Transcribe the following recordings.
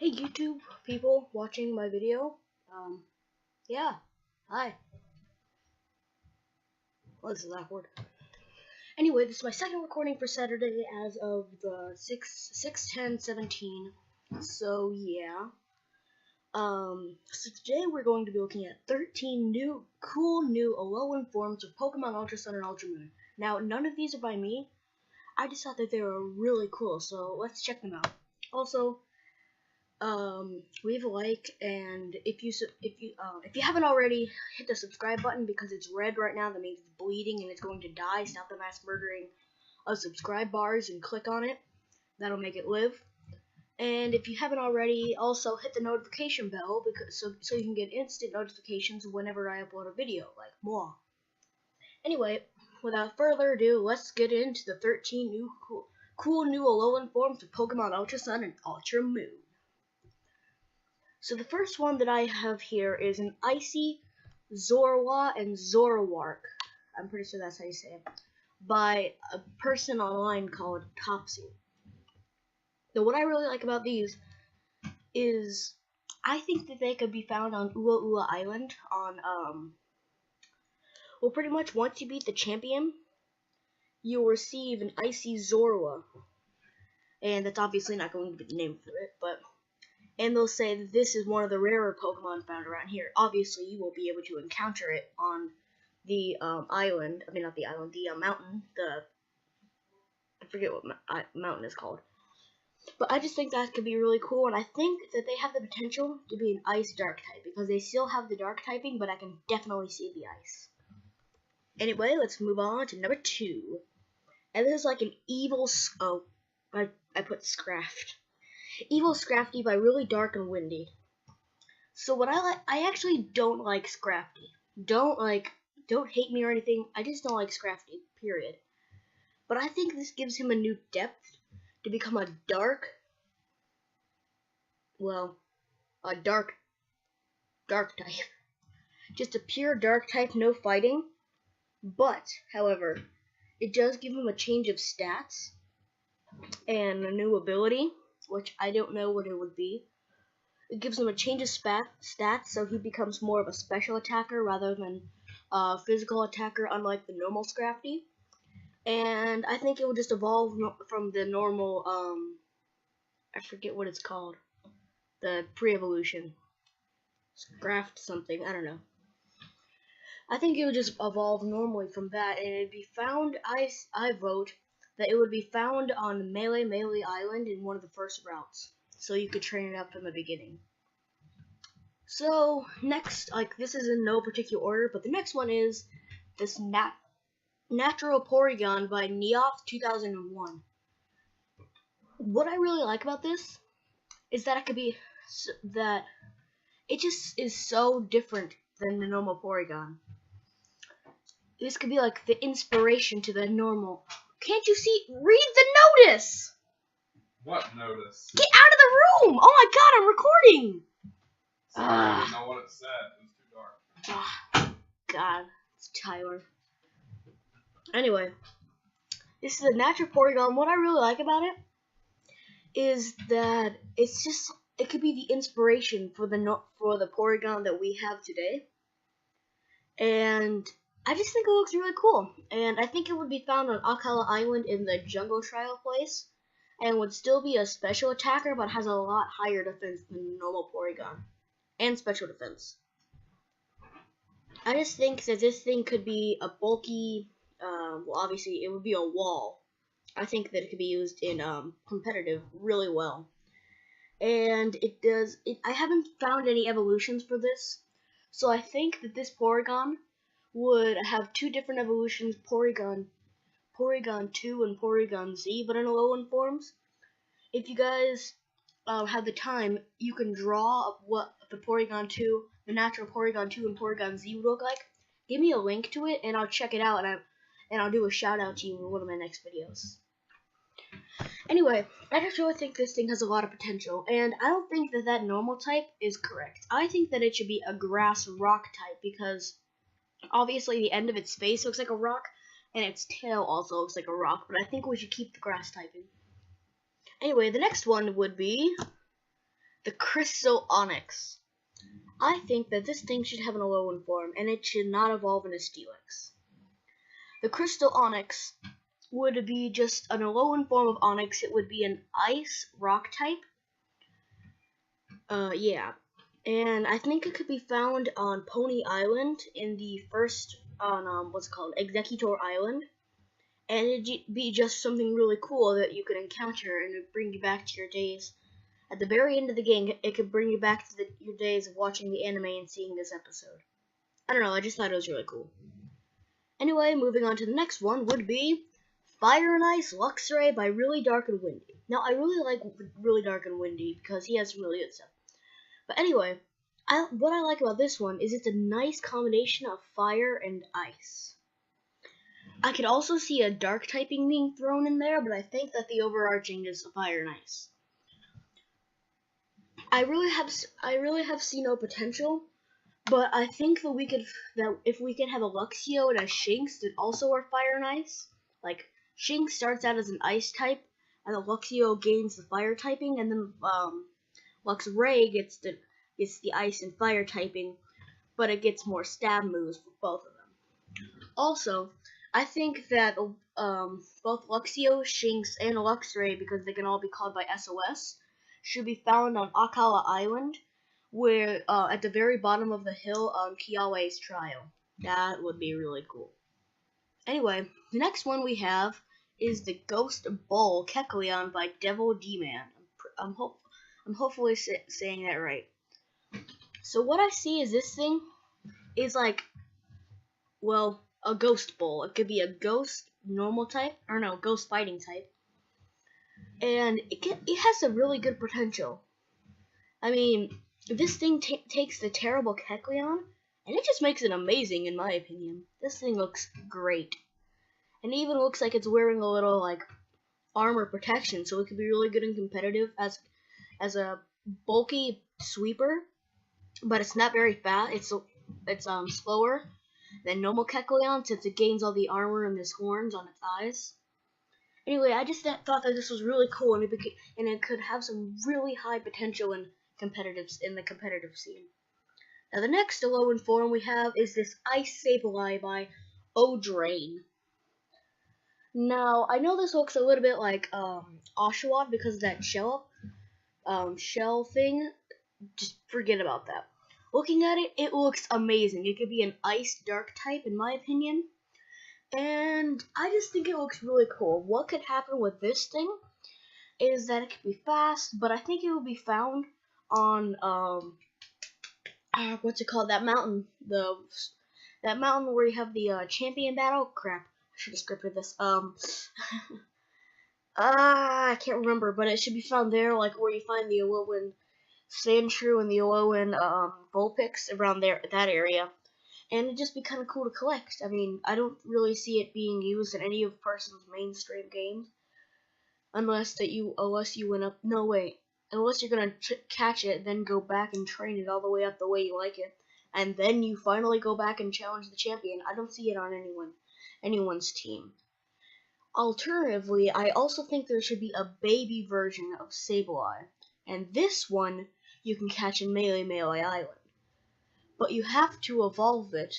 Hey YouTube people watching my video. Yeah, hi. Well, this is awkward. Anyway, this is my second recording for Saturday as of the 6/10/17. So yeah. So today we're going to be looking at 13 cool new Alolan forms of Pokemon Ultra Sun and Ultra Moon. Now, none of these are by me. I just thought that they were really cool, so let's check them out. Also, leave a like, and if you haven't already, hit the subscribe button because it's red right now. That means it's bleeding and it's going to die. Stop the mass murdering of subscribe bars and click on it. That'll make it live. And if you haven't already, also hit the notification bell so you can get instant notifications whenever I upload a video, like moi. Anyway, without further ado, let's get into the 13 cool new Alolan forms of Pokemon Ultra Sun and Ultra Moon. So the first one that I have here is an Icy Azumarill and Zoroark. I'm pretty sure that's how you say it. By a person online called Topsy. Now what I really like about these is I think that they could be found on Ula Ula Island on well, pretty much once you beat the champion, you'll receive an Icy Azumarill. And that's obviously not going to be the name for it, but and they'll say that this is one of the rarer Pokemon found around here. Obviously, you won't be able to encounter it on the island. I mean, not the island, the mountain. I forget what mountain is called. But I just think that could be really cool, and I think that they have the potential to be an Ice Dark type because they still have the Dark typing, but I can definitely see the Ice. Anyway, let's move on to number 2. And this is like an evil. Oh, I put Scraft. Evil Scrafty by Really Dark and Windy. So what I actually don't like Scrafty. Don't hate me or anything. I just don't like Scrafty, period. But I think this gives him a new depth to become a dark type. Just a pure dark type, no fighting. But, however, it does give him a change of stats and a new ability, which I don't know what it would be. It gives him a change of stats, so he becomes more of a special attacker rather than a physical attacker, unlike the normal Scrafty. And I think it will just evolve from the normal, I forget what it's called, the pre-evolution. Scraft something, I don't know. I think it would just evolve normally from that, and it'd be found, I vote that it would be found on Melee Island in one of the first routes, so you could train it up from the beginning. So next, this is in no particular order, but the next one is this Natural Porygon by Neoth 2001. What I really like about this is that it just is so different than the normal Porygon. This could be like the inspiration to the normal. Can't you see? Read the notice! What notice? Get out of the room! Oh my god, I'm recording! Sorry, I didn't know what it said. It was too dark. God, it's Tyler. Anyway, this is a natural Porygon. What I really like about it is that it could be the inspiration for the Porygon that we have today. And I just think it looks really cool, and I think it would be found on Akala Island in the Jungle Trial place, and would still be a special attacker, but has a lot higher defense than normal Porygon, and special defense. I just think that this thing could be a bulky, well obviously it would be a wall. I think that it could be used in competitive really well. And I haven't found any evolutions for this, so I think that this Porygon would have 2 different evolutions, Porygon 2 and Porygon Z, but in Alolan forms. If you guys have the time, you can draw what the natural Porygon 2 and Porygon Z would look like. Give me a link to it, and I'll check it out, and I'll do a shout out to you in one of my next videos. Anyway, I just really think this thing has a lot of potential, and I don't think that normal type is correct. I think that it should be a grass rock type, because obviously the end of its face looks like a rock, and its tail also looks like a rock, but I think we should keep the grass typing. Anyway, the next one would be the Crystal Onyx. I think that this thing should have an Alolan form, and it should not evolve into Steelix. The Crystal Onyx would be just an Alolan form of Onyx. It would be an Ice Rock type. Yeah. And I think it could be found on Pony Island in the first, what's it called, Executor Island. And it'd be just something really cool that you could encounter, and it'd bring you back to your days. At the very end of the game, it could bring you back to your days of watching the anime and seeing this episode. I don't know, I just thought it was really cool. Anyway, moving on to the next one would be Fire and Ice Luxray by Really Dark and Windy. Now, I really like Really Dark and Windy because he has some really good stuff. But anyway, what I like about this one is it's a nice combination of fire and ice. I could also see a dark typing being thrown in there, but I think that the overarching is fire and ice. I really have seen no potential, but I think that if we could have a Luxio and a Shinx that also are fire and ice, like Shinx starts out as an ice type, and the Luxio gains the fire typing, and then Luxray gets the ice and fire typing, but it gets more stab moves for both of them. Also, I think that both Luxio, Shinx, and Luxray, because they can all be called by SOS, should be found on Akala Island, where at the very bottom of the hill on Kiawe's Trial. That would be really cool. Anyway, the next one we have is the Ghost Bull Kecleon by Devil D-Man. I'm hopefully saying that right. So what I see is this thing is like, well, a Ghost Bull. It could be a Ghost normal type, or no, Ghost fighting type. And it has a really good potential. I mean, this thing takes the terrible Kecleon, and it just makes it amazing in my opinion. This thing looks great. And it even looks like it's wearing a little, like, armor protection, so it could be really good and competitive as a bulky sweeper, but it's not very fast. It's slower than normal Kecleon since it gains all the armor and its horns on its eyes. Anyway, I just thought that this was really cool, and it could have some really high potential in the competitive scene. Now, the next Alolan form we have is this Ice Sableye by Odrain. Now, I know this looks a little bit like Oshawott because of that shell thing. Just forget about that. Looking at it, it looks amazing. It could be an ice dark type, in my opinion. And I just think it looks really cool. What could happen with this thing is that it could be fast, but I think it will be found on what's it called? That mountain, that mountain where you have the champion battle. Crap, I should have scripted this. I can't remember, but it should be found there, like where you find the Alolan Sandshrew and the Alolan Vulpix around there, that area. And it'd just be kind of cool to collect. I mean, I don't really see it being used in any of person's mainstream games, unless you went up. No, wait. Unless you're gonna catch it, then go back and train it all the way up the way you like it, and then you finally go back and challenge the champion. I don't see it on anyone's team. Alternatively, I also think there should be a baby version of Sableye, and this one you can catch in Melee Island. But you have to evolve it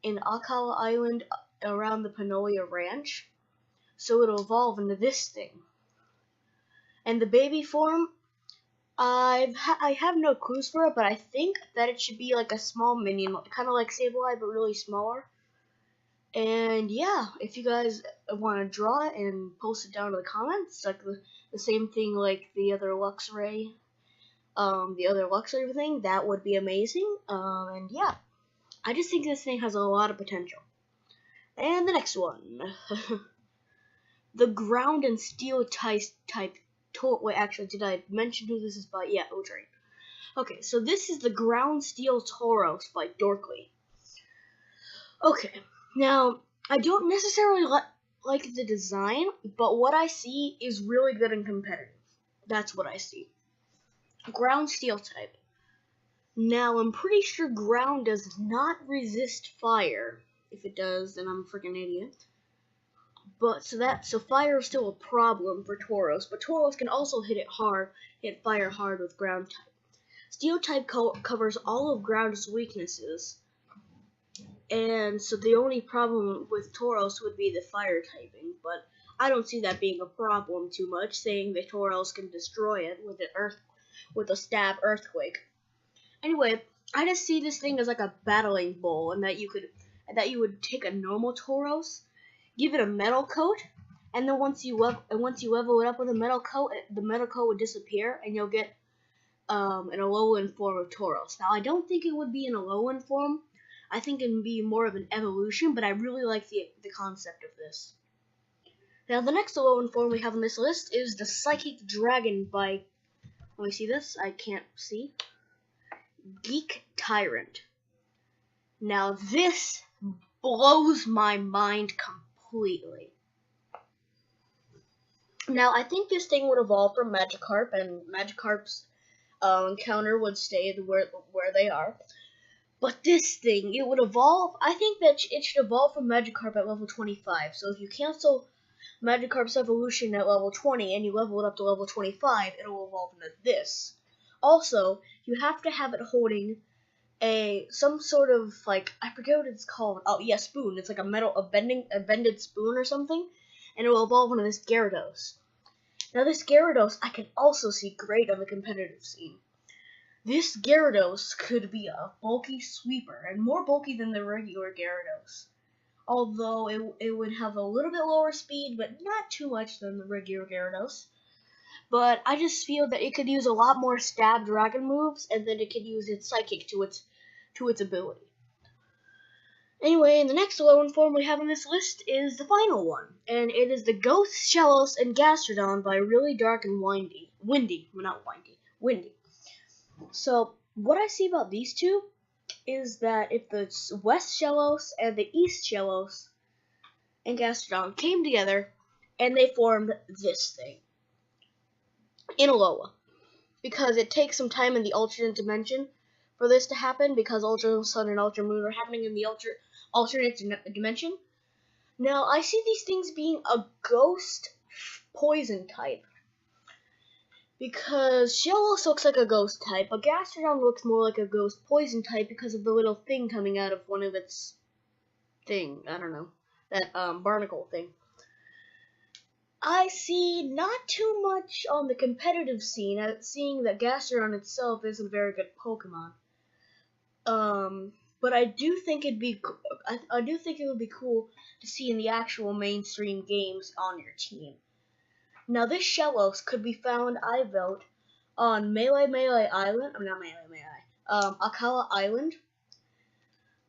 in Akala Island around the Panoia Ranch, so it'll evolve into this thing. And the baby form, I have no clues for it, but I think that it should be like a small minion, kind of like Sableye, but really smaller. And yeah, if you guys want to draw it and post it down in the comments, like the same thing like the other Luxray. Thing, that would be amazing. And yeah, I just think this thing has a lot of potential. And the next one, the Ground and Steel type. Wait, actually, did I mention who this is by? Yeah, Odrain. Okay, so this is the Ground Steel Toro by Dorkly. Okay, now I don't necessarily like the design, but what I see is really good and competitive. That's what I see. Ground Steel type. Now, I'm pretty sure ground does not resist fire. If it does, then I'm a freaking idiot. But so fire is still a problem for Tauros, but Tauros can also hit fire hard with ground type. Steel type covers all of ground's weaknesses, and so the only problem with Tauros would be the fire typing, but I don't see that being a problem too much, saying that Tauros can destroy it with a stab earthquake. Anyway, I just see this thing as like a battling bull, and that you would take a normal Tauros, give it a metal coat, and then once you level it up with a metal coat, the metal coat would disappear, and you'll get an Alolan form of Tauros. Now, I don't think it would be an Alolan form. I think it would be more of an evolution, but I really like the concept of this. Now, the next Alolan form we have on this list is the Psychic Dragon by, let me see this, I can't see, Geek Tyrant. Now, this blows my mind completely. Now, I think this thing would evolve from Magikarp, and Magikarp's encounter would stay where they are. But this thing, it would evolve. I think that it should evolve from Magikarp at level 25. So if you cancel Magikarp's evolution at level 20 and you level it up to level 25, it'll evolve into this. Also, you have to have it holding some sort of, like, I forget what it's called. Oh yeah, spoon. It's like a bended spoon or something, and it will evolve into this Gyarados. Now this Gyarados I can also see great on the competitive scene. This Gyarados could be a bulky sweeper, and more bulky than the regular Gyarados. Although it would have a little bit lower speed, but not too much than the regular Gyarados. But I just feel that it could use a lot more stab dragon moves, and then it could use its psychic to its ability. Anyway, the next Alolan form we have on this list is the final one, and it is the Ghost, Shellos, and Gastrodon by Really Dark and Windy. So, what I see about these two is that if the West Shellos and the East Shellos and Gastrodon came together, and they formed this thing in Alola, because it takes some time in the alternate dimension for this to happen, because Ultra Sun and Ultra Moon are happening in the alternate dimension. Now, I see these things being a ghost poison type, because Shellos looks like a ghost type, but Gastrodon looks more like a ghost poison type because of the little thing coming out of one of its thing. I don't know, that barnacle thing. I see not too much on the competitive scene, seeing that Gastrodon itself isn't a very good Pokemon. But I do think it would be cool to see in the actual mainstream games on your team. Now, this Shellos could be found, I vote, on Akala Island,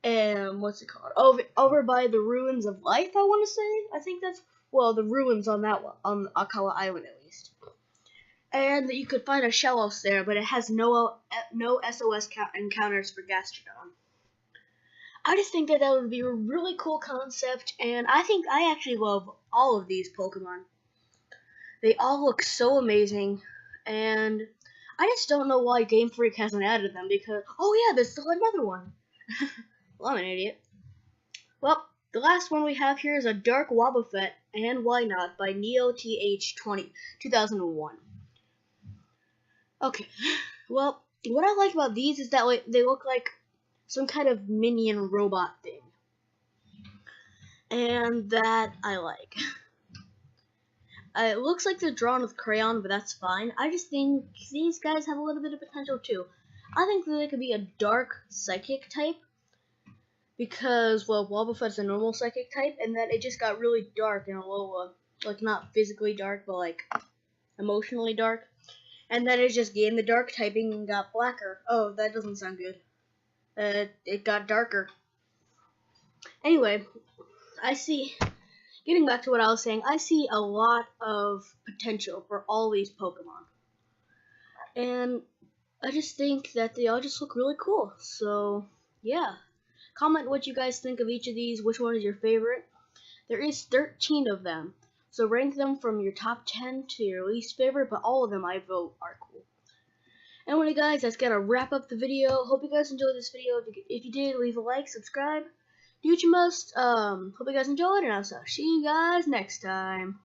and what's it called? Over by the Ruins of Life, I want to say. I think that's, well, the ruins on that one, on Akala Island at least. And you could find a Shellos there, but it has no SOS encounters for Gastrodon. I just think that would be a really cool concept, and I think I actually love all of these Pokemon. They all look so amazing, and I just don't know why Game Freak hasn't added them, because, oh yeah, there's still another one. Well, I'm an idiot. Well, the last one we have here is a Dark Wobbuffet, and Why Not, by NeoTH2001. Okay, well, what I like about these is that they look like some kind of minion robot thing, and that I like. It looks like they're drawn with crayon, but that's fine. I just think these guys have a little bit of potential too. I think that they could be a dark psychic type, because, well, Wobbuffet's a normal psychic type, and that it just got really dark in Alola. Like, not physically dark, but like emotionally dark. And then it just gained the dark typing and got blacker. Oh, that doesn't sound good. It got darker. Anyway, getting back to what I was saying, I see a lot of potential for all these Pokemon. And I just think that they all just look really cool. So, yeah. Comment what you guys think of each of these, which one is your favorite. There is 13 of them. So rank them from your top 10 to your least favorite, but all of them I vote are cool. Anyway guys, that's gonna wrap up the video. Hope you guys enjoyed this video. If you did, leave a like, subscribe. Do what you must. Hope you guys enjoyed, and I'll see you guys next time.